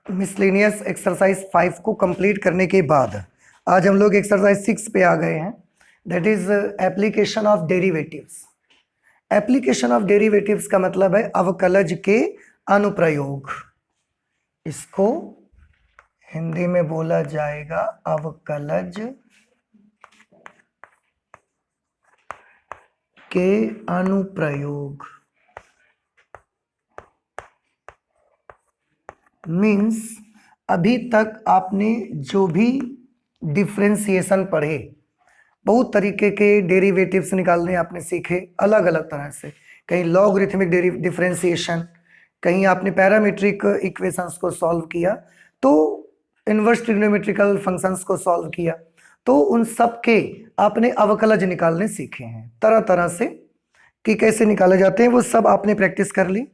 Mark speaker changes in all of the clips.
Speaker 1: Miscellaneous exercise 5 को complete करने के बाद आज हम लोग एक्सरसाइज 6 पे आ गए हैं, that is application of derivatives. Application of derivatives का मतलब है अवकलज के अनुप्रयोग। इसको हिंदी में बोला जाएगा अवकलज के अनुप्रयोग। मीन्स अभी तक आपने जो भी डिफरेंशिएशन पढ़े, बहुत तरीके के डेरिवेटिव्स निकालने आपने सीखे अलग अलग तरह से। कहीं लॉगरिथमिक डिफरेंशिएशन, कहीं आपने पैरामीट्रिक इक्वेशंस को सॉल्व किया, तो इनवर्स ट्रिग्नोमेट्रिकल फंक्शंस को सॉल्व किया, तो उन सब के आपने अवकलज निकालने सीखे हैं तरह तरह से कि कैसे निकाले जाते हैं, वो सब आपने प्रैक्टिस कर ली।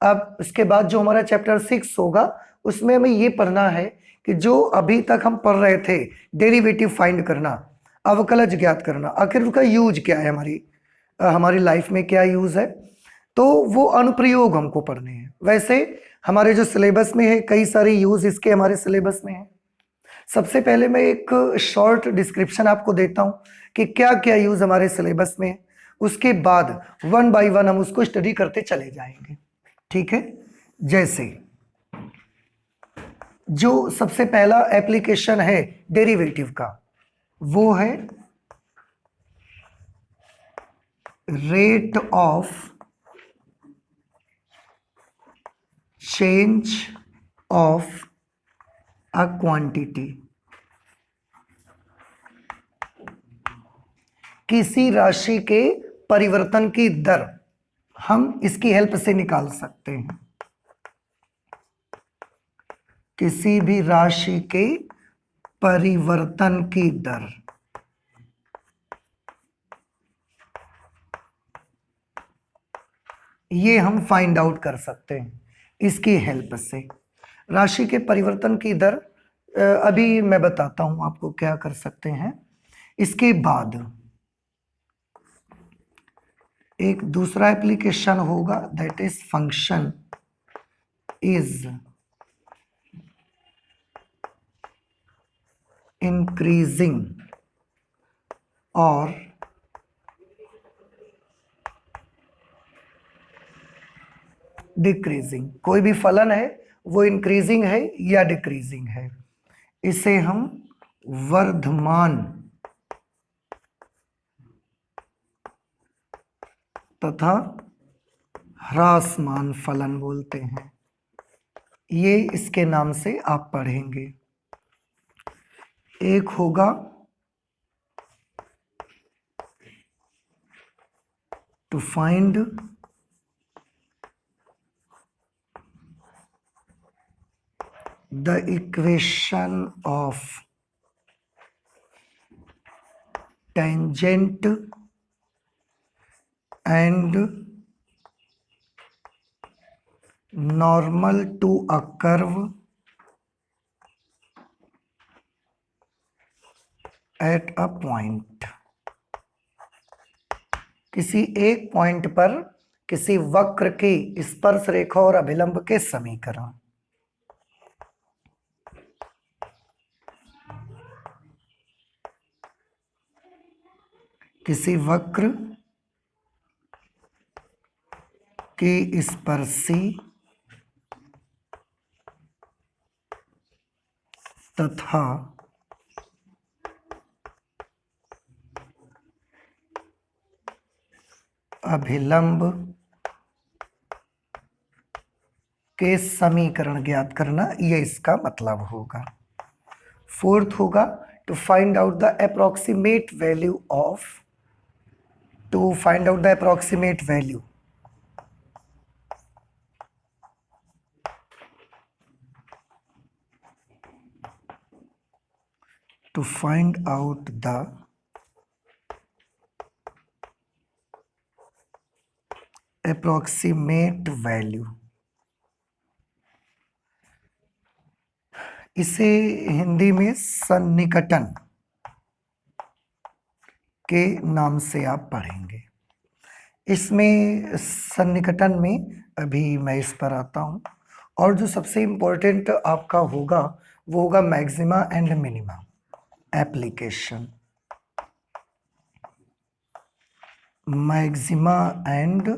Speaker 1: अब इसके बाद जो हमारा चैप्टर 6 होगा उसमें हमें ये पढ़ना है कि जो अभी तक हम पढ़ रहे थे डेरिवेटिव फाइंड करना, अवकलज ज्ञात करना, आखिर उसका यूज क्या है, हमारी लाइफ में क्या यूज है, तो वो अनुप्रयोग हमको पढ़ने हैं। वैसे हमारे जो सिलेबस में है कई सारे यूज इसके हमारे सिलेबस में है। सबसे पहले मैं एक शॉर्ट डिस्क्रिप्शन आपको देता हूं कि क्या क्या यूज हमारे सिलेबस में है, उसके बाद वन बाय वन हम उसको स्टडी करते चले जाएंगे, ठीक है। जैसे जो सबसे पहला एप्लीकेशन है डेरिवेटिव का, वो है rate of change of a quantity. किसी राशि के परिवर्तन की दर हम इसकी हेल्प से निकाल सकते हैं। किसी भी राशि के परिवर्तन की दर, ये हम फाइंड आउट कर सकते हैं इसकी हेल्प से। राशि के परिवर्तन की दर अभी मैं बताता हूं आपको क्या कर सकते हैं। इसके बाद एक दूसरा एप्लीकेशन होगा, that is function is increasing और डिक्रीजिंग। कोई भी फलन है वो इंक्रीजिंग है या डिक्रीजिंग है, इसे हम वर्धमान तथा ह्रासमान फलन बोलते हैं। ये इसके नाम से आप पढ़ेंगे। एक होगा to find the equation of tangent and normal to a curve at a point। किसी एक पॉइंट पर किसी वक्र की स्पर्श रेखा और अभिलंब के समीकरण। किसी वक्र की स्पर्शी तथा अभिलंब के समीकरण ज्ञात करना, ये इसका मतलब होगा। फोर्थ होगा to find out the approximate value of, to find out the approximate value to find out the approximate value। इसे हिंदी में सन्निकटन के नाम से आप पढ़ेंगे। इसमें सन्निकटन में अभी मैं इस पर आता हूं। और जो सबसे इम्पोर्टेंट आपका होगा वो होगा maxima and minima application, maxima and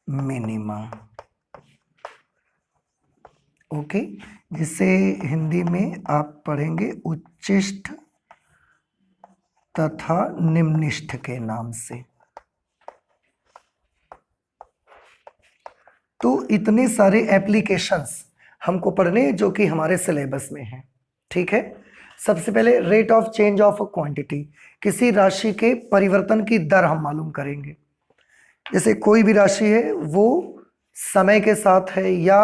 Speaker 1: minima, okay, जिसे हिंदी में आप पढ़ेंगे उच्चिष्ठ तथा निम्निष्ठ के नाम से। तो इतने सारे एप्लीकेशंस हमको पढ़ने जो कि हमारे सिलेबस में हैं, ठीक है। सबसे पहले rate of change of quantity, किसी राशि के परिवर्तन की दर हम मालूम करेंगे। जैसे कोई भी राशि है वो समय के साथ है या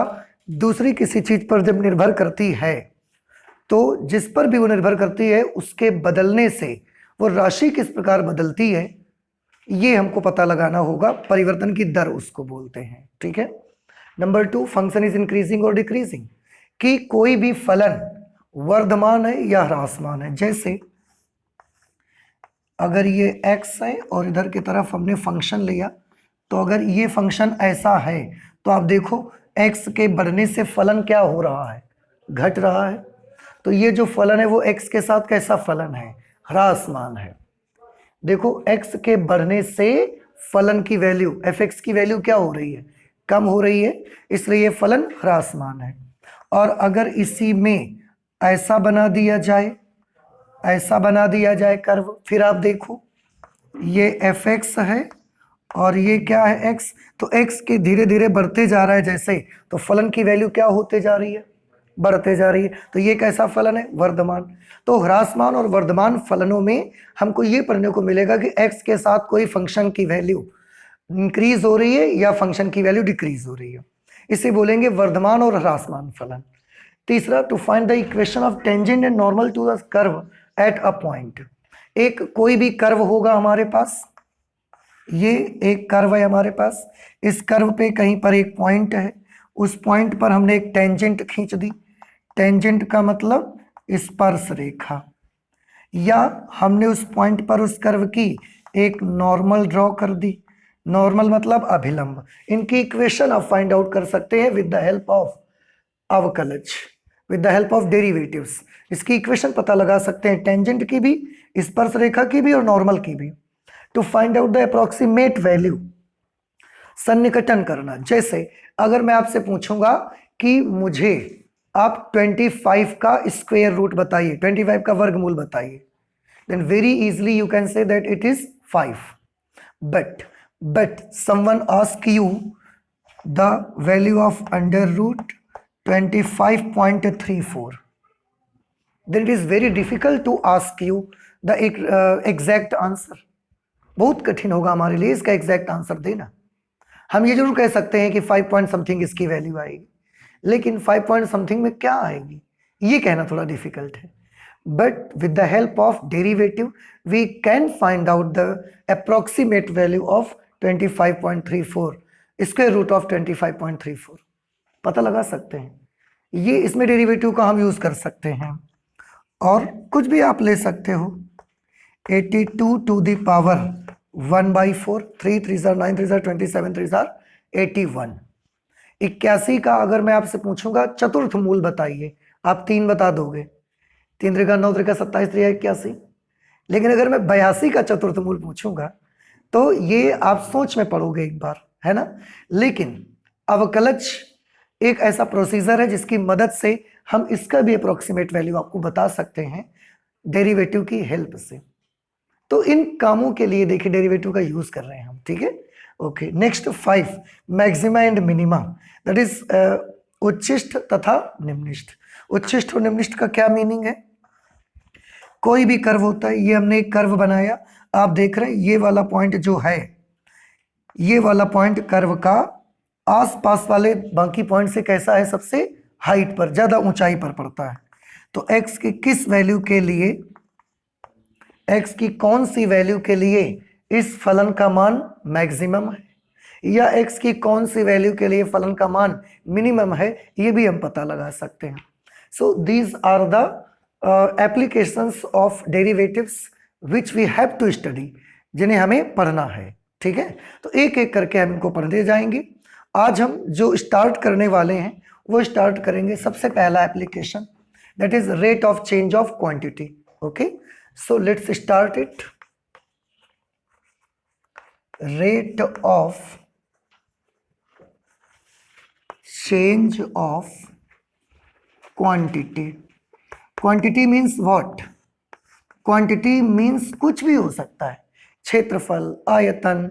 Speaker 1: दूसरी किसी चीज पर जब निर्भर करती है, तो जिस पर भी वो निर्भर करती है उसके बदलने से वो राशि किस प्रकार बदलती है ये हमको पता लगाना होगा, परिवर्तन की दर उसको बोलते हैं, ठीक है। नंबर 2, फंक्शन इज इंक्रीजिंग और डिक्रीजिंग, कि कोई भी फलन वर्धमान है या ह्रासमान है। जैसे अगर ये x है और इधर की तरफ हमने फंक्शन लिया, तो अगर ये फंक्शन ऐसा है तो आप देखो x के बढ़ने से फलन क्या हो रहा है, घट रहा है। तो ये जो फलन है वो x के साथ कैसा फलन है, ह्रासमान है। देखो x के बढ़ने से फलन की वैल्यू fx की वैल्यू क्या हो रही है, कम हो रही है, इसलिए ये फलन ह्रासमान है। और अगर इसी में ऐसा बना दिया जाए, ऐसा बना दिया जाए कर्व, फिर आप देखो ये fx है और ये क्या है x, तो x के धीरे धीरे बढ़ते जा रहा है जैसे, तो फलन की वैल्यू क्या होते जा रही है, बढ़ते जा रही है। तो ये कैसा फलन है, वर्धमान। तो ह्रासमान और वर्धमान फलनों में हमको ये पढ़ने को मिलेगा कि x के साथ कोई फंक्शन की वैल्यू इंक्रीज हो रही है या फंक्शन की वैल्यू डिक्रीज हो रही है, इसे बोलेंगे वर्धमान और ह्रासमान फलन। तीसरा, to find the equation of tangent and normal to the curve at a point. एक कोई भी कर्व होगा हमारे पास, ये एक कर्व है हमारे पास, इस कर्व पे कहीं पर एक पॉइंट है, उस पॉइंट पर हमने एक टेंजेंट खींच दी, टेंजेंट का मतलब स्पर्श रेखा, या हमने उस पॉइंट पर उस कर्व की एक नॉर्मल ड्रॉ कर दी, नॉर्मल मतलब अभिलंब। इनकी इक्वेशन आप फाइंड आउट कर सकते हैं विद द हेल्प ऑफ अवकलज, with the help of derivatives. इसकी इक्वेशन पता लगा सकते हैं, टेंजेंट की भी, स्पर्श रेखा की भी और नॉर्मल की भी। To find out the approximate value, सन्निकटन करना। जैसे अगर मैं आपसे पूछूंगा कि मुझे आप 25 का स्क्वायर रूट बताइए, 25 का वर्गमूल बताइए, then very easily you can say that it is 5, but someone ask you the value of under root 25.34, then it is very difficult to ask you the exact answer। बहुत कठिन होगा हमारे लिए इसका एग्जैक्ट आंसर देना। हम ये जरूर कह सकते हैं कि 5 पॉइंट समथिंग इसकी वैल्यू आएगी, लेकिन 5 पॉइंट समथिंग में क्या आएगी ये कहना थोड़ा डिफिकल्ट है। But with the help of derivative we can find out the approximate value of 25.34, square root of 25.34 पता लगा सकते हैं। ये इसमें डेरिवेटिव का हम यूज कर सकते हैं, और कुछ भी आप ले सकते हो। 82 टू द पावर 1/4, 3 3 9 3 27 3 81। 81 का अगर मैं आपसे पूछूंगा चतुर्थ मूल बताइए, आप 3 बता दोगे, 3 त्रिका 9 त्रिका 27 त्रिका 81। लेकिन अगर मैं 82 का चतुर्थ मूल पूछूंगा तो ये आप सोच में पढ़ोगे एक बार, है ना। लेकिन अवकलज एक ऐसा प्रोसीजर है जिसकी मदद से हम इसका भी अप्रोक्सीमेट वैल्यू आपको बता सकते हैं डेरिवेटिव की हेल्प से। तो इन कामों के लिए देखिए डेरिवेटिव का यूज कर रहे हैं हम, ठीक है। Okay, next 5, maxima and minima, that is उच्चिष्ठ तथा निम्निष्ठ। उच्चिष्ठ और निम्निष्ठ का क्या मीनिंग है, कोई भी कर्व होता है, ये हमने एक कर्व बनाया, आप देख रहे हैं ये वाला पॉइंट जो है, ये वाला पॉइंट कर्व का आसपास वाले बाकी पॉइंट से कैसा है, सबसे हाइट पर, ज्यादा ऊंचाई पर पड़ता है। तो x की किस वैल्यू के लिए, x की कौन सी वैल्यू के लिए इस फलन का मान मैक्सिमम है, या x की कौन सी वैल्यू के लिए फलन का मान मिनिमम है, ये भी हम पता लगा सकते हैं। So these are the applications of derivatives which we have to study, जिन्हें हमें पढ़ना है, ठीक है। तो एक एक करके हम इनको पढ़ते जाएंगे। आज हम जो स्टार्ट करने वाले हैं वो स्टार्ट करेंगे। सबसे पहला application that is rate of change of quantity. Okay, so let's start it. Rate of change of quantity. Quantity means what? Quantity means कुछ भी हो सकता है, क्षेत्रफल, आयतन,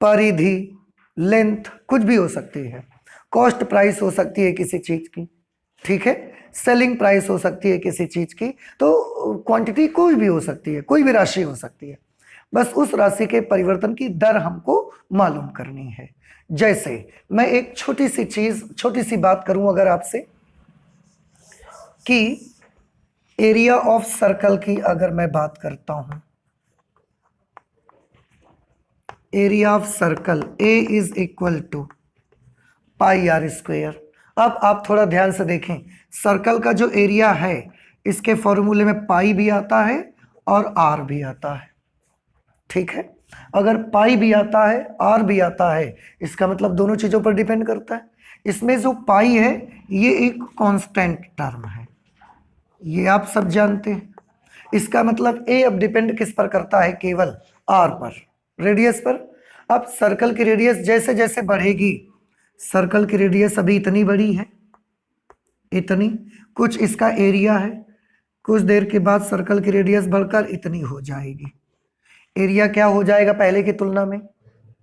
Speaker 1: परिधि, लेंथ, कुछ भी हो सकती है। कॉस्ट प्राइस हो सकती है किसी चीज की, ठीक है, सेलिंग प्राइस हो सकती है किसी चीज की। तो क्वांटिटी कोई भी हो सकती है, कोई भी राशि हो सकती है, बस उस राशि के परिवर्तन की दर हमको मालूम करनी है। जैसे मैं एक छोटी सी चीज, छोटी सी बात करूं अगर आपसे कि एरिया ऑफ सर्कल की अगर मैं बात करता हूं, area of circle A is equal to pi are square. अब आप थोड़ा ध्यान से देखें, सर्कल का जो एरिया है इसके फॉर्मूले में पाई भी आता है और आर भी आता है, ठीक है। अगर पाई भी आता है, आर भी आता है, इसका मतलब दोनों चीजों पर डिपेंड करता है। इसमें जो पाई है ये एक कांस्टेंट टर्म है, ये आप सब जानते हैं। इसका मतलब ए अब डिपेंड किस पर करता है? केवल आर पर, रेडियस पर। अब सर्कल की रेडियस जैसे जैसे बढ़ेगी, सर्कल की रेडियस अभी इतनी बड़ी है, इतनी, कुछ इसका एरिया है, कुछ देर के बाद सर्कल की रेडियस बढ़कर इतनी हो जाएगी। एरिया क्या हो जाएगा? पहले की तुलना में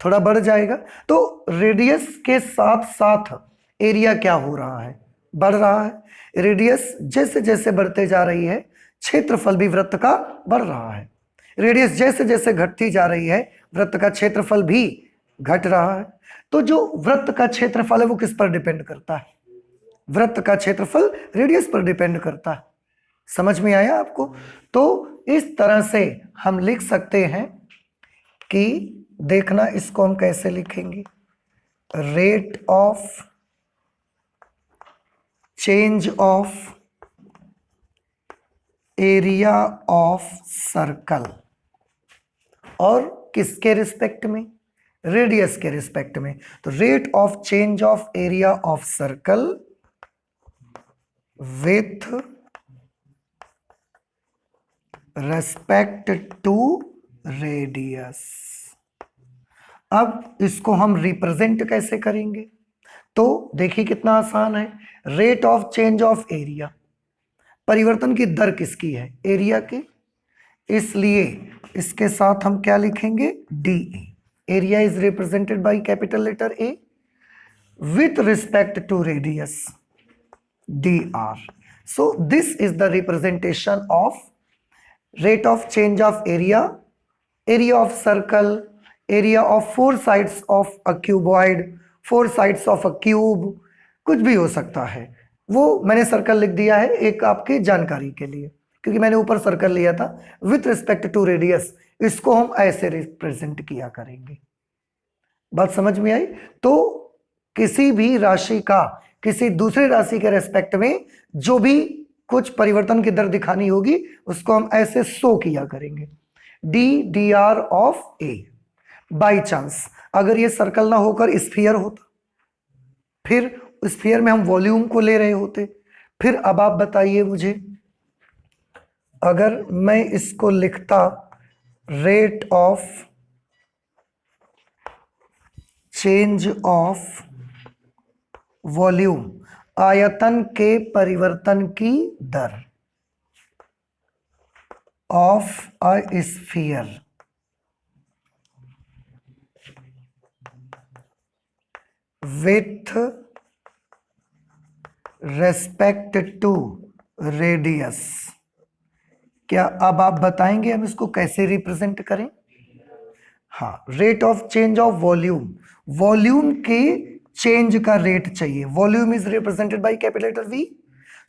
Speaker 1: थोड़ा बढ़ जाएगा। तो रेडियस के साथ साथ एरिया क्या हो रहा है? बढ़ रहा है। रेडियस जैसे जैसे बढ़ते जा रही है, क्षेत्रफल भी वृत्त का बढ़ रहा है। रेडियस जैसे जैसे घटती जा रही है, वृत्त का क्षेत्रफल भी घट रहा है। तो जो वृत्त का क्षेत्रफल है वो किस पर डिपेंड करता है? वृत्त का क्षेत्रफल रेडियस पर डिपेंड करता है। समझ में आया आपको? तो इस तरह से हम लिख सकते हैं कि, देखना इसको हम कैसे लिखेंगे, rate of change of area of circle, और किसके रिस्पेक्ट में? रेडियस के रिस्पेक्ट में। तो rate of change of area of circle with respect to radius. अब इसको हम रिप्रेजेंट कैसे करेंगे? तो देखिए कितना आसान है। Rate of change of area, परिवर्तन की दर किसकी है? एरिया की। इसलिए इसके साथ हम क्या लिखेंगे? D A. Area is represented by capital letter A with respect to radius, d r. So this is the representation of rate of change of area, area of circle, area of four sides of a cuboid, four sides of a cube, कुछ भी हो सकता है। वो मैंने circle लिख दिया है एक आपकी जानकारी के लिए, क्योंकि मैंने ऊपर सर्कल लिया था। विथ रिस्पेक्ट टू रेडियस, इसको हम ऐसे रिप्रेजेंट किया करेंगे। बात समझ में आई? तो किसी भी राशि का किसी दूसरी राशि के रेस्पेक्ट में जो भी कुछ परिवर्तन की दर दिखानी होगी, उसको हम ऐसे शो किया करेंगे, D D R of A. By chance अगर ये सर्कल ना होकर स्फीयर होता, फिर स्फीयर में हम वॉल्यूम को ले रहे होते, फिर अब आप बताइए मुझे, अगर मैं इसको लिखता rate of change of volume, आयतन के परिवर्तन की दर of a sphere with respect to radius, क्या अब आप बताएंगे हम इसको कैसे रिप्रेजेंट करें? हाँ, rate of change of volume, volume के चेंज का रेट चाहिए। Volume is represented by capital letter V,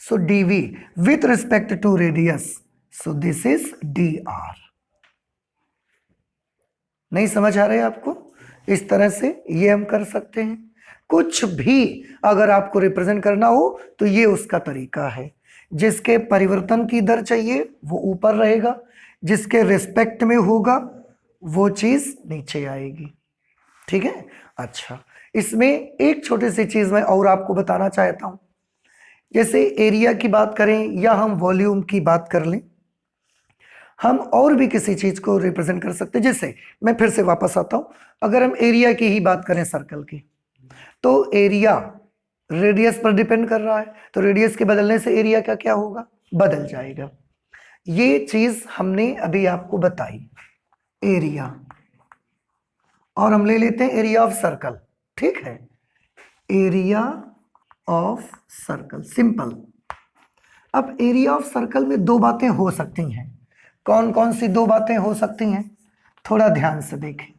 Speaker 1: so dV with respect to radius, so this is d r. नहीं समझ आ रहा है आपको? इस तरह से ये हम कर सकते हैं। कुछ भी अगर आपको रिप्रेजेंट करना हो तो ये उसका तरीका है। जिसके परिवर्तन की दर चाहिए वो ऊपर रहेगा, जिसके रिस्पेक्ट में होगा वो चीज नीचे आएगी, ठीक है। अच्छा, इसमें एक छोटी सी चीज मैं और आपको बताना चाहता हूं, जैसे एरिया की बात करें या हम वॉल्यूम की बात कर लें, हम और भी किसी चीज को रिप्रेजेंट कर सकते हैं। जैसे मैं फिर से वापस आता हूं, अगर हम एरिया की ही बात करें सर्कल की, तो एरिया रेडियस पर डिपेंड कर रहा है, तो रेडियस के बदलने से एरिया का क्या होगा, बदल जाएगा। ये चीज हमने अभी आपको बताई, एरिया, और हम ले लेते हैं एरिया ऑफ सर्कल। ठीक है, एरिया ऑफ सर्कल, सिंपल। अब एरिया ऑफ सर्कल में दो बातें हो सकती हैं। कौन कौन सी दो बातें हो सकती हैं, थोड़ा ध्यान से देखें।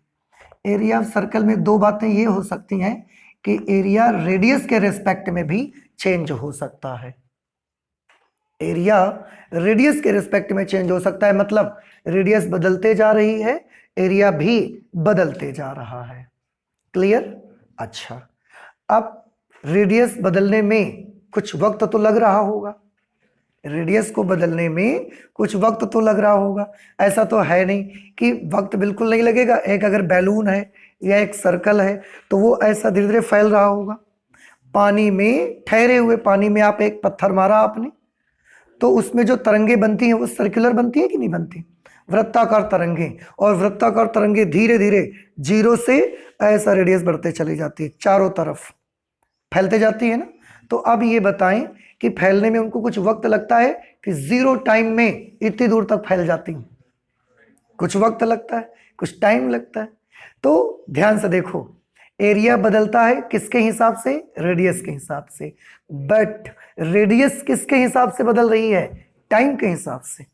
Speaker 1: एरिया ऑफ सर्कल में दो बातें ये हो सकती हैं कि एरिया रेडियस के रेस्पेक्ट में भी चेंज हो सकता है। एरिया रेडियस के रेस्पेक्ट में चेंज हो सकता है, मतलब रेडियस बदलते जा रही है, एरिया भी बदलते जा रहा है। क्लियर? अच्छा, अब रेडियस बदलने में कुछ वक्त तो लग रहा होगा, रेडियस को बदलने में कुछ वक्त तो लग रहा होगा। ऐसा तो है नहीं कि वक्त बिल्कुल नहीं लगेगा। एक अगर बैलून है या एक सर्कल है तो वो ऐसा धीरे धीरे फैल रहा होगा। पानी में, ठहरे हुए पानी में आप एक पत्थर मारा आपने, तो उसमें जो तरंगे बनती हैं वो सर्कुलर बनती है कि नहीं बनती, वृत्ताकार तरंगे। और वृत्ताकार तरंगे धीरे धीरे जीरो से ऐसा रेडियस बढ़ते चली जाती है, चारों तरफ फैलते जाती है ना। तो अब ये बताएं कि फैलने में उनको कुछ वक्त लगता है कि जीरो टाइम में इतनी दूर तक फैल जाती हैं? कुछ वक्त लगता है, कुछ टाइम लगता है। तो ध्यान से देखो, एरिया बदलता है किसके हिसाब से, रेडियस के हिसाब से, बट रेडियस किसके हिसाब से बदल रही है, टाइम के हिसाब से।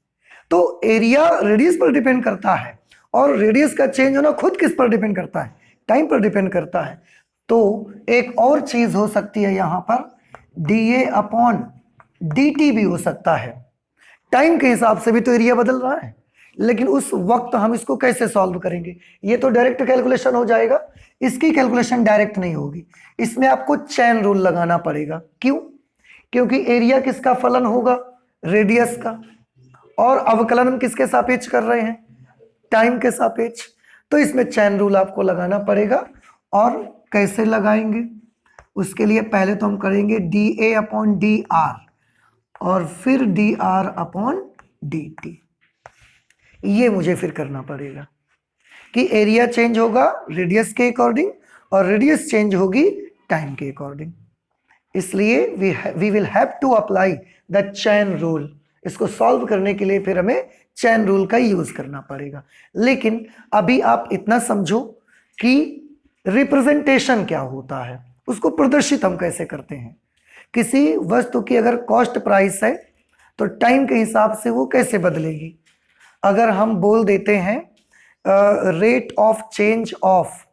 Speaker 1: तो एरिया रेडियस पर डिपेंड करता है और रेडियस का चेंज होना खुद किस पर डिपेंड करता है, टाइम पर डिपेंड करता है। तो एक और चीज हो सकती है यहां पर, dA अपॉन dt भी हो सकता है। टाइम के हिसाब से भी तो एरिया बदल रहा है, लेकिन उस वक्त हम इसको कैसे सॉल्व करेंगे, ये तो डायरेक्ट कैलकुलेशन हो जाएगा। इसकी कैलकुलेशन डायरेक्ट नहीं होगी, इसमें आपको चैन रूल लगाना पड़ेगा। क्यों? क्योंकि एरिया किसका फलन होगा, रेडियस का, और अवकलन हम किसके सापेक्ष कर रहे हैं, टाइम के सापेक्ष। तो इसमें चैन रूल आपको लगाना पड़ेगा। और कैसे लगाएंगे, उसके लिए पहले तो हम करेंगे dA अपॉन dr और फिर dr अपॉन dt। ये मुझे फिर करना पड़ेगा कि एरिया चेंज होगा रेडियस के अकॉर्डिंग और रेडियस चेंज होगी टाइम के अकॉर्डिंग। इसलिए we will have to apply the chain rule. इसको सॉल्व करने के लिए फिर हमें चैन रूल का यूज करना पड़ेगा। लेकिन अभी आप इतना समझो कि रिप्रेजेंटेशन क्या होता है, उसको प्रदर्शित हम कैसे करते हैं। किसी वस्तु की अगर कॉस्ट प्राइस है तो टाइम के हिसाब से वो कैसे बदलेगी। अगर हम बोल देते हैं rate of change of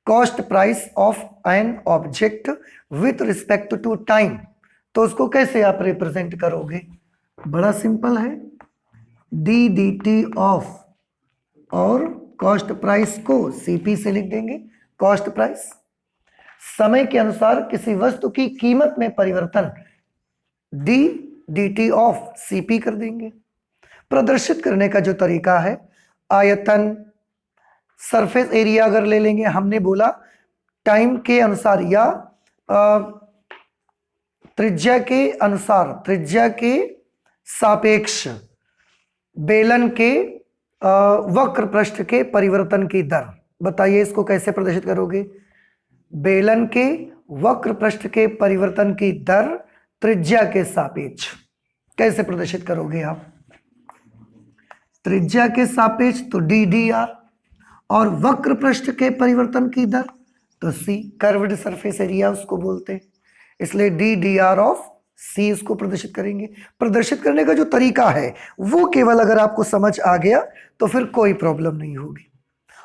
Speaker 1: cost price of an object with respect to time, तो उसको कैसे आप रिप्रेजेंट करोगे, बड़ा सिंपल है, डी डी टी ऑफ, और कॉस्ट प्राइस को सीपी से लिख देंगे, कॉस्ट प्राइस। समय के अनुसार किसी वस्तु की कीमत में परिवर्तन D D T of CP कर देंगे। प्रदर्शित करने का जो तरीका है, आयतन, सरफेस एरिया अगर ले लेंगे, हमने बोला टाइम के अनुसार या त्रिज्या के अनुसार, त्रिज्या के सापेक्ष बेलन के वक्र पृष्ठ के परिवर्तन की दर। बताइए इसको कैसे प्रदर्शित करोगे, बेलन के वक्र पृष्ठ के परिवर्तन की दर त्रिज्या के सापेक्ष कैसे प्रदर्शित करोगे आप। त्रिज्या के सापेक्ष तो डी डी आर, और वक्र पृष्ठ के परिवर्तन की दर तो सी, कर्व्ड सरफेस एरिया उसको बोलते हैं। इसलिए डी डी आर ऑफ सी इसको प्रदर्शित करेंगे। प्रदर्शित करने का जो तरीका है वो केवल अगर आपको समझ आ गया तो फिर कोई प्रॉब्लम नहीं होगी।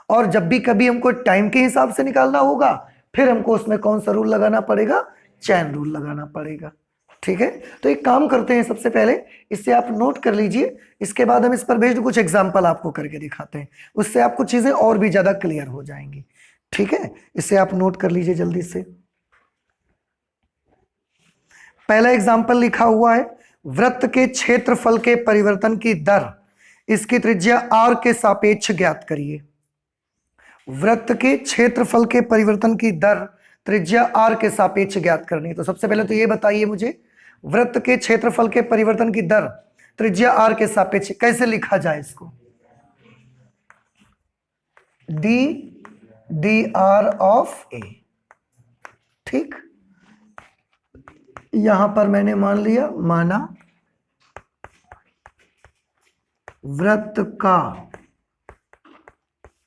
Speaker 1: और जब भी कभी हमको टाइम के हिसाब से निकालना होगा फिर हमको उसमें कौन सा रूल लगाना पड़ेगा, चैन रूल लगाना पड़ेगा। ठीक है, तो एक काम करते हैं, सबसे पहले इससे आप नोट कर लीजिए, इसके बाद हम इस पर बेस्ड कुछ एग्जांपल आपको करके दिखाते हैं, उससे आपको चीजें और भी ज्यादा क्लियर हो जाएंगी। ठीक है, इसे आप नोट कर लीजिए जल्दी से। पहला एग्जांपल लिखा हुआ है, वृत्त के क्षेत्रफल के परिवर्तन की दर, इसकी त्रिज्या r के सापेक्ष ज्ञात करिए। वृत्त के क्षेत्रफल के परिवर्तन की दर त्रिज्या r के सापेक्ष ज्ञात करनी है। तो सबसे पहले तो ये बताइए मुझे, वृत्त के क्षेत्रफल के परिवर्तन की दर त्रिज्या r के सापेक्ष कैसे लिखा जाए इसको? dr of a। ठीक, यहां पर मैंने माना वृत्त का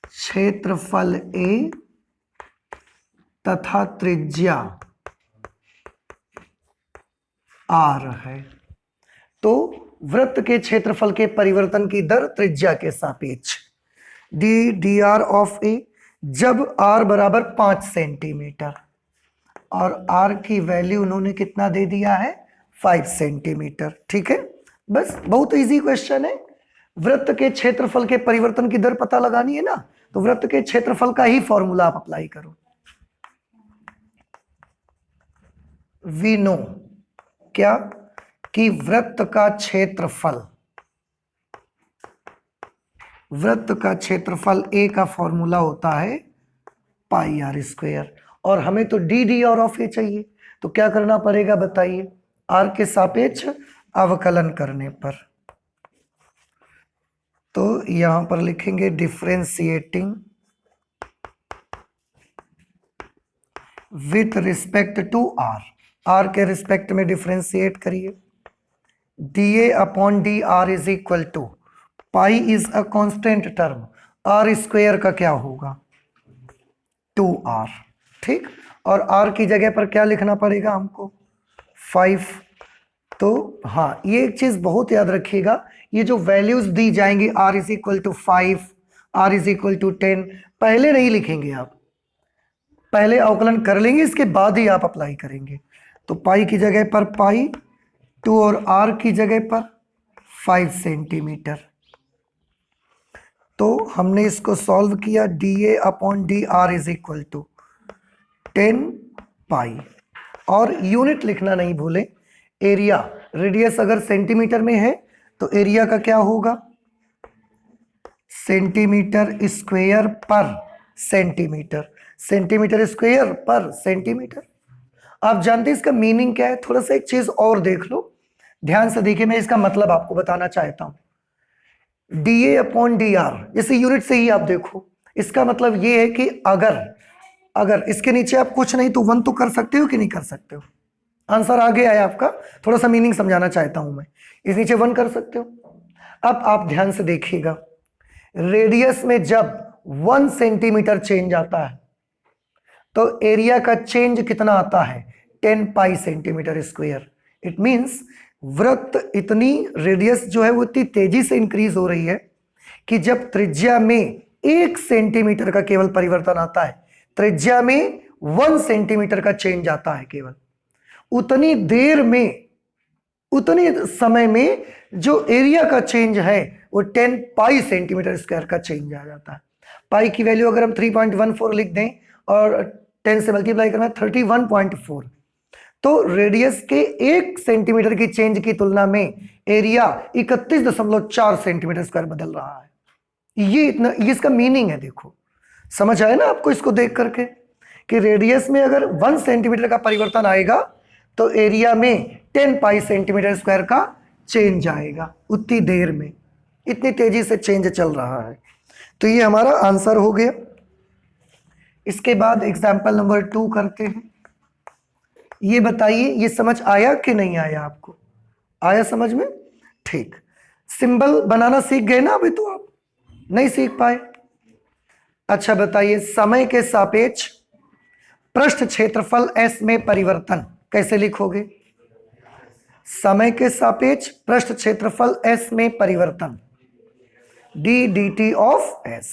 Speaker 1: क्षेत्रफल a तथा त्रिज्या r है। तो वृत्त के क्षेत्रफल के परिवर्तन की दर त्रिज्या के सापेक्ष dr ऑफ a, जब r बराबर 5 सेंटीमीटर और r की वैल्यू उन्होंने कितना दे दिया है, 5 सेंटीमीटर। ठीक है, बस बहुत इजी क्वेश्चन है। वृत्त के क्षेत्रफल के परिवर्तन की दर पता लगानी है ना, तो वृत्त के क्षेत्रफल का ही फॉर्मूला आप अप्लाई करो। वी नो क्या कि वृत्त का क्षेत्रफल a का फॉर्मूला होता है पाई आर स्क्वायर, और हमें तो डी और ऑफ ए चाहिए। तो क्या करना पड़ेगा बताइए? r के सापेक्ष अवकलन करने पर, तो यहां पर लिखेंगे differentiating with respect to r के रिस्पेक्ट में डिफरेंशिएट करिए। dA upon d r is equal to pi is a constant term, r square का क्या होगा 2r। ठीक, और r की जगह पर क्या लिखना पड़ेगा हमको 5। तो हाँ, ये एक चीज बहुत याद रखिएगा, ये जो वैल्यूज दी जाएंगी r is equal to 5, r is equal to 10, पहले नहीं लिखेंगे आप, पहले अवकलन कर लेंगे, इसके बाद ही आप अप्लाई करेंगे। तो पाई की जगह पर पाई 2 और r की जगह पर 5 सेंटीमीटर। तो हमने इसको सॉल्व किया, dA upon d r is equal to 10 pi, और यूनिट लिखना नहीं भूलें। एरिया, रेडियस अगर सेंटीमीटर में है तो एरिया का क्या होगा सेंटीमीटर स्क्वायर पर सेंटीमीटर, सेंटीमीटर स्क्वायर पर सेंटीमीटर। आप जानते हैं इसका मीनिंग क्या है? थोड़ा सा एक चीज और देख लो, ध्यान से देखिए, मैं इसका मतलब आपको बताना चाहता हूं। dA अपॉन डी आर, जैसे यूनिट से ही आप देखो, इसका मतलब ये है कि अगर इसके नीचे आप कुछ नहीं तो 1 तो कर सकते हो कि नहीं कर सकते हो? आंसर आगे आया आपका, थोड़ा सा मीनिंग समझाना चाहता हूं मैं। इस नीचे 1 कर सकते हो। अब आप ध्यान से देखिएगा, रेडियस में जब 1 सेंटीमीटर चेंज आता है तो एरिया का चेंज कितना आता है 10 पाई सेंटीमीटर स्क्वायर। इट मींस वृत्त इतनी, रेडियस जो है वो इतनी तेजी से इंक्रीज हो रही है कि जब त्रिज्या में 1 सेंटीमीटर का केवल परिवर्तन आता है, त्रिज्या में 1 सेंटीमीटर का चेंज आता है केवल, उतनी देर में, उतनी समय में जो एरिया का चेंज है वो 10 पाई सेंटीमीटर स्क्वायर का चेंज आ जाता है। पाई की वैल्यू अगर हम 3.14 लिख दें और 10 से मल्टीप्लाई करना 31.4, तो रेडियस के 1 सेंटीमीटर की चेंज की तुलना में एरिया 31.4 सेंटीमीटर स्क्वायर बदल रहा है। ये इसका मीनिंग है। देखो, समझ आया ना आपको इसको देख करके, कि रेडियस में अगर 1 सेंटीमीटर का परिवर्तन आएगा तो एरिया में 10 पाई सेंटीमीटर स्क्वायर का चेंज आएगा, उतनी देर में, इतनी तेजी से चेंज चल रहा है। तो ये हमारा आंसर हो गया। इसके बाद एग्जाम्पल नंबर 2 करते हैं। ये बताइए, ये समझ आया कि नहीं आया? आपको आया समझ में? ठीक, सिंबल बनाना सीख गए ना? अभी तो आप नहीं सीख पाए। अच्छा बताइए, समय के सापेक्ष पृष्ठ क्षेत्रफल S में परिवर्तन कैसे लिखोगे? समय के सापेक्ष पृष्ठ क्षेत्रफल S में परिवर्तन d dt ऑफ S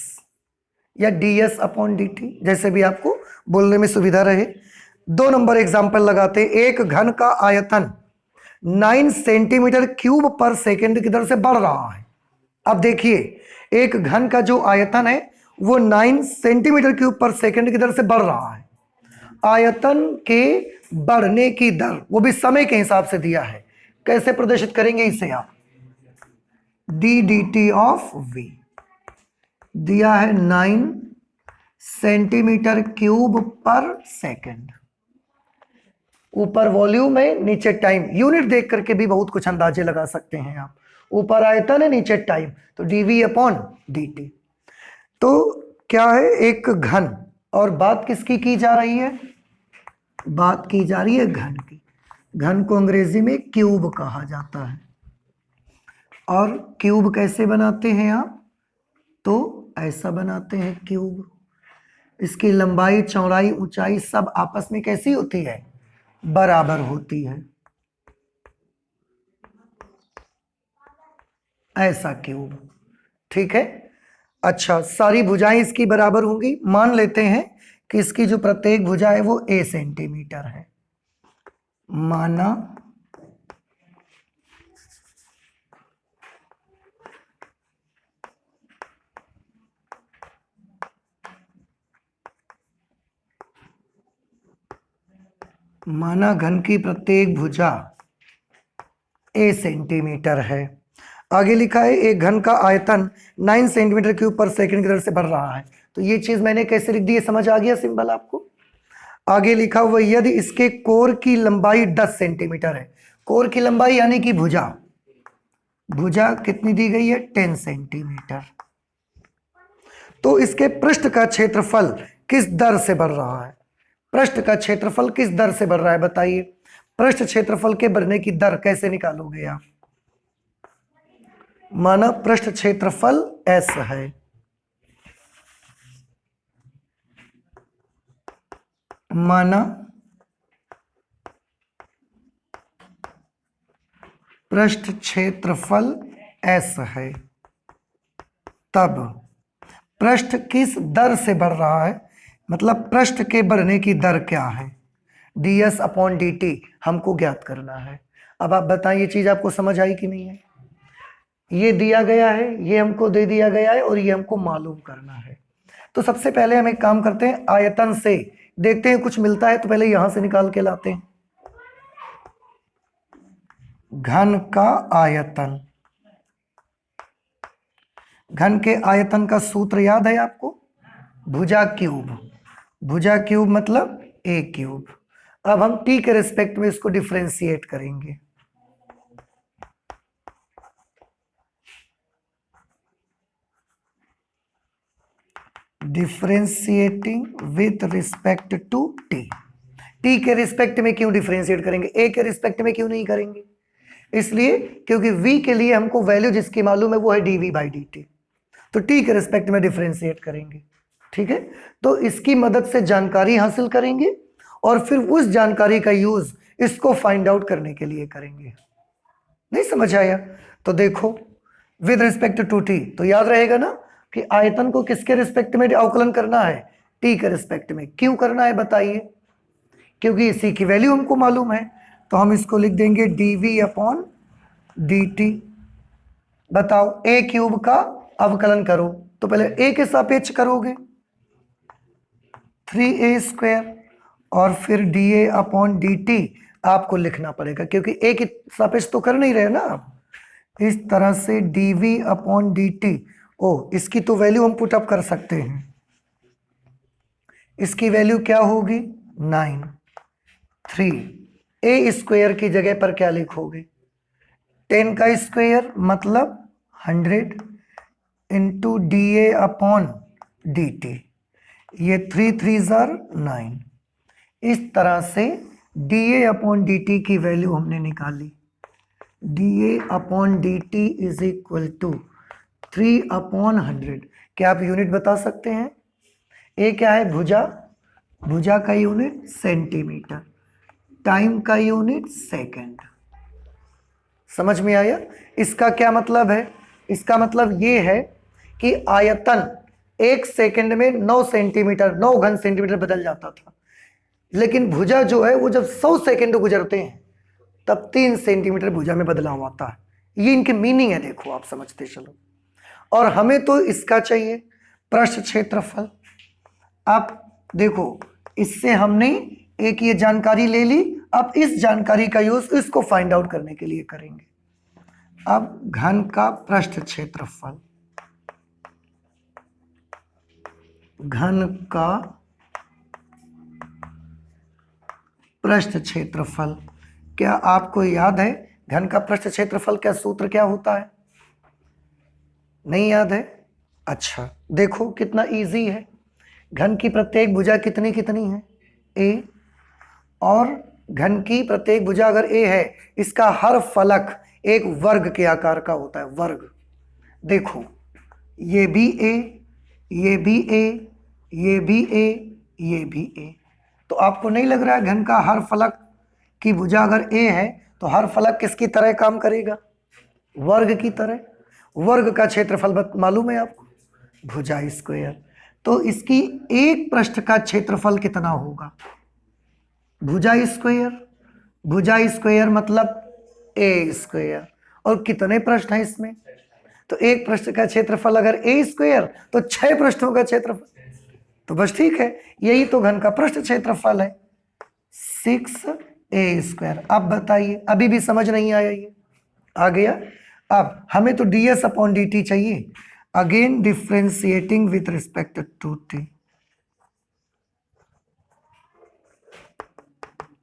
Speaker 1: या ds अपॉन dt, जैसे भी आपको बोलने में सुविधा रहे। 2 नंबर एग्जाम्पल लगाते। एक घन का आयतन 9 सेंटीमीटर क्यूब पर सेकंड की दर से बढ़ रहा है। अब देखिए, एक घन का जो आयतन है वो 9 सेंटीमीटर क्यूब पर सेकंड की दर से बढ़ रहा है। आयतन के बढ़ने की दर वो भी समय के हिसाब से दिया है। कैसे प्रदर्शित करेंगे इसे आप? d dt ऑफ v दिया है 9 सेंटीमीटर क्यूब पर सेकंड। ऊपर वॉल्यूम है, नीचे टाइम, यूनिट देख करके भी बहुत कुछ अंदाजे लगा सकते हैं आप। ऊपर आयतन है, नीचे टाइम, तो dv अपॉन dt। तो क्या है, एक घन, और बात किसकी की जा रही है, बात की जा रही है घन की। घन को अंग्रेजी में क्यूब कहा जाता है। और क्यूब कैसे बनाते हैं आप, तो ऐसा बनाते हैं क्यूब। इसकी लंबाई, चौड़ाई, ऊंचाई सब आपस में कैसी होती है, बराबर होती है। ऐसा क्यूब, ठीक है। अच्छा, सारी भुजाएं इसकी बराबर होंगी। मान लेते हैं कि इसकी जो प्रत्येक भुजा है वो a सेंटीमीटर है। माना घन की प्रत्येक भुजा a सेंटीमीटर है। आगे लिखा है एक घन का आयतन 9 सेंटीमीटर क्यूब पर सेकंड की दर से बढ़ रहा है। तो ये चीज मैंने कैसे लिख दी है, समझ आ गया सिंबल आपको। आगे लिखा हुआ यदि इसके कोर की लंबाई 10 सेंटीमीटर है। कोर की लंबाई यानी कि भुजा, भुजा कितनी दी गई है, 10 सेंटीमीटर। तो इसके पृष्ठ का क्षेत्रफल किस दर से बढ़ रहा है, पृष्ठ का क्षेत्रफल किस दर से बढ़ रहा है बताइए। पृष्ठ क्षेत्रफल के बढ़ने की दर कैसे निकालोगे आप। माना पृष्ठ क्षेत्रफल s है, माना पृष्ठ क्षेत्रफल s है, तब पृष्ठ किस दर से बढ़ रहा है, मतलब पृष्ठ के बढ़ने की दर क्या है, ds अपॉन dt हमको ज्ञात करना है। अब आप बताइए, ये चीज आपको समझ आई कि नहीं है। ये दिया गया है, ये हमको दे दिया गया है, और ये हमको मालूम करना है। तो सबसे पहले हम एक काम करते हैं, आयतन से देखते हैं कुछ मिलता है, तो पहले यहां से निकाल के लाते हैं। घन का आयतन, घन के आयतन का सूत्र याद है आपको, भुजा क्यूब, भुजा क्यूब मतलब a क्यूब। अब हम t के रिस्पेक्ट में इसको डिफरेंशिएट करेंगे। Differentiating with respect to t। t के रिस्पेक्ट में क्यों डिफरेंशिएट करेंगे, a के रिस्पेक्ट में क्यों नहीं करेंगे, इसलिए क्योंकि v के लिए हमको वैल्यू जिसकी मालूम है वो है dv बाई dt। तो t के रिस्पेक्ट में डिफरेंशिएट करेंगे, ठीक है। तो इसकी मदद से जानकारी हासिल करेंगे और फिर उस जानकारी का यूज इसको फाइंड आउट करने के लिए करेंगे। नहीं समझ आया, तो देखो विद रिस्पेक्ट टू टी, तो याद रहेगा ना कि आयतन को किसके रिस्पेक्ट में अवकलन करना है, टी के रिस्पेक्ट में। क्यों करना है बताइए, क्योंकि इसी की वैल्यू हमको मालूम है। तो हम इसको लिख देंगे dv अपॉन dt। बताओ a क्यूब का अवकलन करो, तो पहले a के सापेक्ष करोगे 3a स्क्वायर, और फिर dA अपॉन dt आपको लिखना पड़ेगा, क्योंकि a के सापेक्ष तो कर नहीं रहे ना आप। इस तरह से dv अपॉन dt, ओ इसकी तो वैल्यू हम पुट अप कर सकते हैं। इसकी वैल्यू क्या होगी 9, 3 a स्क्वायर की जगह पर क्या लिखोगे, 10 का स्क्वायर मतलब 100 इंटू dA अपॉन dt, ये 3 3 जार 9। इस तरह से dA अपॉन dt की वैल्यू हमने निकाली। dA upon dt is equal to 3 upon 100। क्या आप यूनिट बता सकते हैं, A क्या है भुजा, भुजा का यूनिट सेंटीमीटर, टाइम का यूनिट सेकंड। समझ में आया। इसका क्या मतलब है, इसका मतलब ये है कि आयतन 1 सेकंड में 9 सेंटीमीटर, 9 घन सेंटीमीटर बदल जाता था, लेकिन भुजा जो है वो जब 100 सेकंड गुजरते हैं तब 3 सेंटीमीटर भुजा में बदलाव आता है। ये इनकी मीनिंग है, देखो आप समझते चलो। और हमें तो इसका चाहिए पृष्ठ क्षेत्रफल। आप देखो, इससे हमने एक ये जानकारी ले ली, अब इस जानकारी का यूज इसको फाइंड आउट करने के लिए करेंगे। अब घन का पृष्ठ क्षेत्रफल, घन का पृष्ठ क्षेत्रफल। क्या आपको याद है घन का पृष्ठ क्षेत्रफल का सूत्र क्या होता है? नहीं याद है? अच्छा, देखो कितना इजी है। घन की प्रत्येक भुजा कितनी कितनी है? ए। और घन की प्रत्येक भुजा अगर ए है, इसका हर फलक एक वर्ग के आकार का होता है, वर्ग। देखो ये भी ए, ये भी ए, ये भी ए, ये भी ए। तो आपको नहीं लग रहा है घन का हर फलक की भुजा अगर ए है तो हर फलक किसकी तरह काम करेगा? वर्ग की तरह। वर्ग का क्षेत्रफल मालूम है आपको? भुजा स्क्वायर। तो इसकी एक पृष्ठ का क्षेत्रफल कितना होगा? भुजा स्क्वायर। भुजा स्क्वायर मतलब ए स्क्वायर। और कितने पृष्ठ हैं इसमें? तो एक पृष्ठ का क्षेत्रफल अगर ए स्क्वायर तो 6 पृष्ठों का क्षेत्रफल। तो बस ठीक है, यही तो घन का पृष्ठ क्षेत्रफल है, 6a स्क्वायर। अब बताइए, अभी भी समझ नहीं आया? ये आ गया। अब हमें तो ds अपॉन dt चाहिए। Again differentiating with respect to t,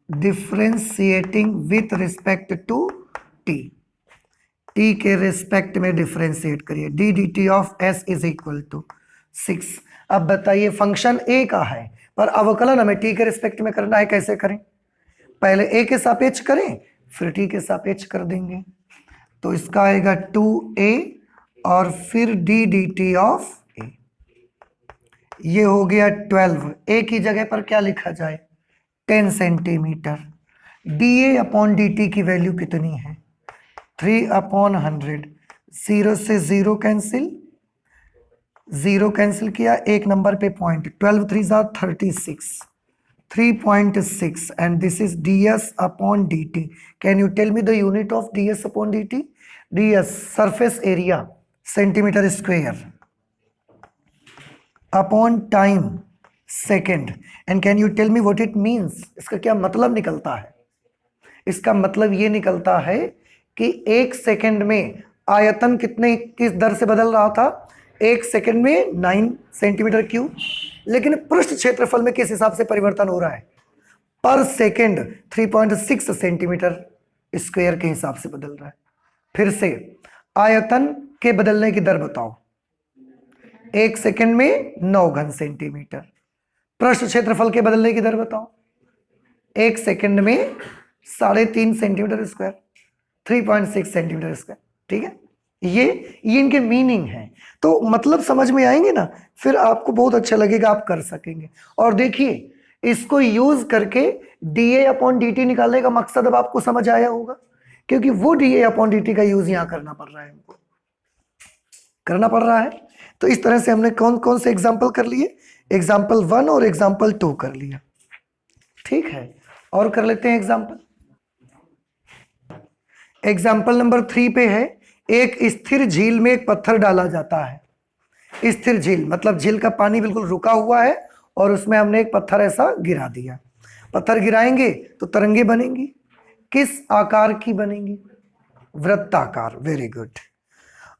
Speaker 1: differentiating with respect to t, t के रिस्पेक्ट में डिफ्रेंशिएट करिए। D D T of s is equal to 6। अब बताइए फंक्शन a का है पर अवकलन हमें t के रिस्पेक्ट में करना है, कैसे करें? पहले a के सापेक्ष करें फिर t के सापेक्ष कर देंगे। तो इसका आएगा 2a और फिर D D T of a। ये हो गया 12। a की जगह पर क्या लिखा जाए? 10 सेंटीमीटर। dA अपॉन dt की वैल्यू कितनी है? 3/100। 0 से 0 कैंसिल, 0 कैंसिल किया, एक नंबर पे point. 12 3 36, 3.6 and this is ds upon dt। Can you tell me the unit of ds upon dt? ds surface area centimetre square upon time second. And can you tell me what it means? इसका क्या मतलब निकलता है? इसका मतलब ये निकलता है कि 1 सेकेंड में आयतन कितने किस दर से बदल रहा था? 1 सेकेंड में 9 सेंटीमीटर क्यूब। लेकिन पृष्ठ क्षेत्रफल में किस हिसाब से परिवर्तन हो रहा है? पर सेकेंड 3.6 सेंटीमीटर स्क्वायर के हिसाब से बदल रहा है। फिर से आयतन के बदलने की दर बताओ। 1 सेकेंड में 9 घन सेंटीमीटर। पृष्ठ क्षेत्रफल के बदलने की दर बताओ। 1 सेकेंड में 3.5 सेंटीमीटर स्क्वायर, 3.6 सेंटीमीटर स्क्वायर। ठीक है, ये इनके मीनिंग है। तो मतलब समझ में आएंगे ना, फिर आपको बहुत अच्छा लगेगा, आप कर सकेंगे। और देखिए इसको यूज करके dA अपॉन dt निकालने का मकसद अब आपको समझ आया होगा, क्योंकि वो dA अपॉन dt का यूज यहां करना पड़ रहा है, हमको करना पड़ रहा है। तो इस तरह से हमने कौन कौन से एग्जाम्पल कर लिए? एग्जाम्पल 1 और एग्जाम्पल 2 कर लिया। ठीक है, और कर लेते हैं एग्जाम्पल। एग्जाम्पल नंबर 3 पे है, एक स्थिर झील में एक पत्थर डाला जाता है। स्थिर झील मतलब झील का पानी बिल्कुल रुका हुआ है और उसमें हमने एक पत्थर ऐसा गिरा दिया। पत्थर गिराएंगे तो तरंगे बनेंगी। किस आकार की बनेंगी? वृत्ताकार। Very good.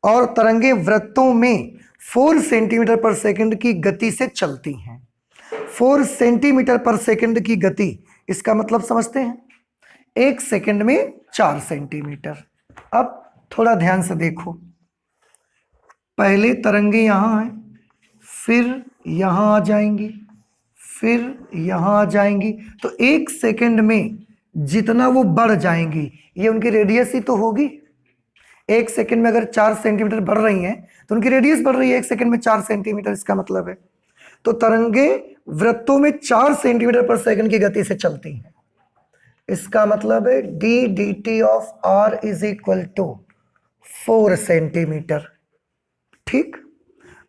Speaker 1: और तरंगे वृत्तों में 4 सेंटीमीटर पर सेकंड की गति से चलती हैं। 4 सेंटीमीटर पर सेकंड की गति, इसका मतलब समझते हैं? 1 सेकंड में 4 सेंटीमीटर। अब थोड़ा ध्यान से देखो, पहले तरंगे यहां हैं, फिर यहां आ जाएंगी, फिर यहां आ जाएंगी। तो 1 सेकंड में जितना वो बढ़ जाएंगी, ये उनकी रेडियस ही तो होगी। 1 सेकंड में अगर 4 सेंटीमीटर बढ़ रही हैं तो उनकी रेडियस बढ़ रही है 1 सेकंड में 4 सेंटीमीटर। इसका मतलब है तो तरंगे वृत्तों में 4 सेंटीमीटर पर सेकंड की गति से चलती हैं। इसका मतलब है d D T of r is equal to 4 centimetre. ठीक,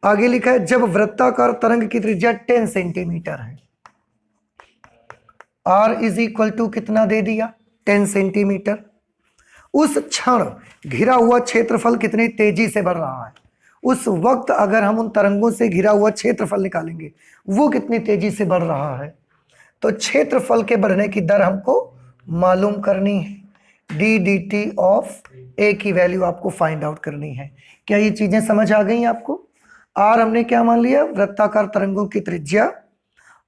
Speaker 1: आगे लिखा है जब वृत्ताकार तरंग की त्रिज्या 10 सेंटीमीटर है, आर इज इक्वल टू कितना दे दिया? 10 सेंटीमीटर। उस क्षण घिरा हुआ क्षेत्रफल कितनी तेजी से बढ़ रहा है? उस वक्त अगर हम उन तरंगों से घिरा हुआ क्षेत्रफल निकालेंगे, वो कितनी तेजी से बढ़ रहा है। तो क्षेत्रफल के बढ़ने की दर हमको मालूम करनी है। डी डी टी ऑफ ए की वैल्यू आपको फाइंड आउट करनी है। क्या ये चीजें समझ आ गई आपको? आर हमने क्या मान लिया, वृत्ताकार तरंगों की त्रिज्या,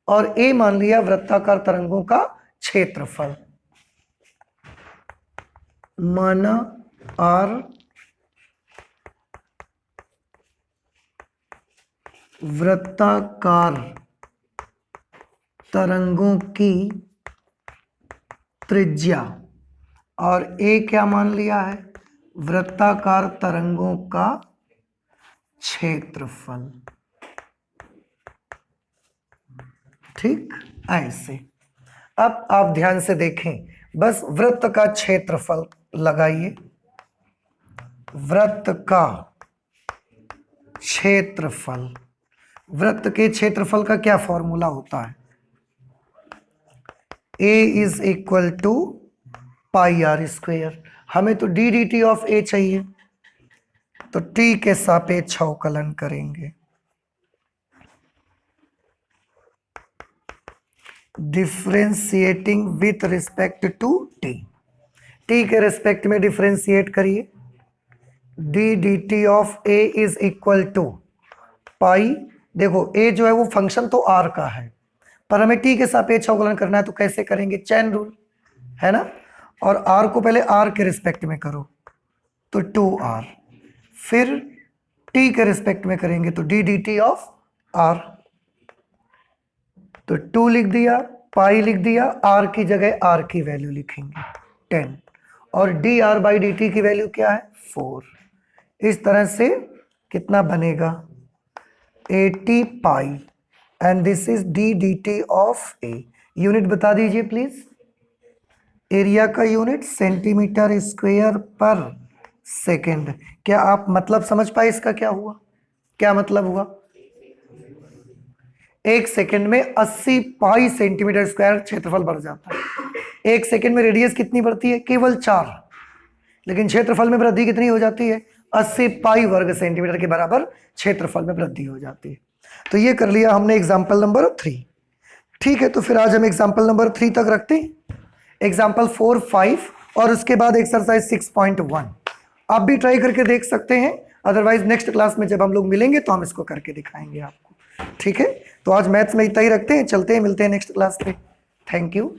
Speaker 1: और ए मान लिया वृत्ताकार तरंगों का क्षेत्रफल। माना आर वृत्ताकार तरंगों की त्रिज्या और ए क्या मान लिया है, वृत्ताकार तरंगों का क्षेत्रफल। ठीक, ऐसे। अब आप ध्यान से देखें, बस वृत्त का क्षेत्रफल लगाइए, वृत्त का क्षेत्रफल। वृत्त के क्षेत्रफल का क्या फॉर्मूला होता है, A is equal to pi are square. हमें तो D D T of A चाहिए, तो t के सापेक्ष अवकलन करेंगे, differentiating with respect to t। t के रिस्पेक्ट में डिफ्रेंशिएट करिए, D D T of A is equal to pi. देखो a जो है वो फंक्शन तो r का है, पर हमें t के सापेक्ष अवकलन करना है, तो कैसे करेंगे, चैन रूल है ना। और r को पहले r के रिस्पेक्ट में करो तो 2r, फिर t के रिस्पेक्ट में करेंगे तो D D T of r, तो 2 लिख दिया, पाई लिख दिया, r की जगह r की वैल्यू लिखेंगे 10, और D R by D T की वैल्यू क्या है 4। इस तरह से कितना बनेगा 80 पाई, and this is D D T of A. Unit बता दीजिए प्लीज, एरिया का यूनिट सेंटीमीटर स्क्वायर पर सेकेंड। क्या आप मतलब समझ पाए इसका क्या हुआ, क्या मतलब हुआ, एक सेकेंड में 80 पाई सेंटीमीटर स्क्वायर क्षेत्रफल बढ़ जाता है। एक सेकेंड में रेडियस कितनी बढ़ती है, केवल 4, लेकिन क्षेत्रफल में वृद्धि कितनी हो जाती है, 80 पाई वर्ग सेंटीमीटर के बराबर क्षेत्रफल में वृद्धि हो जाती है। तो ये कर लिया हमने एग्जाम्पल नंबर 3। ठीक है, तो फिर आज हम एग्जाम्पल नंबर 3 तक रखते हैं, एग्जाम्पल 4, 5 और उसके बाद एक्सरसाइज 6.1 आप भी ट्राई करके देख सकते हैं। अदरवाइज नेक्स्ट क्लास में जब हम लोग मिलेंगे तो हम इसको करके दिखाएंगे आपको। ठीक है, तो आज मैथ्स में इतना ही रखते हैं, चलते हैं, मिलते हैं नेक्स्ट क्लास पे। Thank you.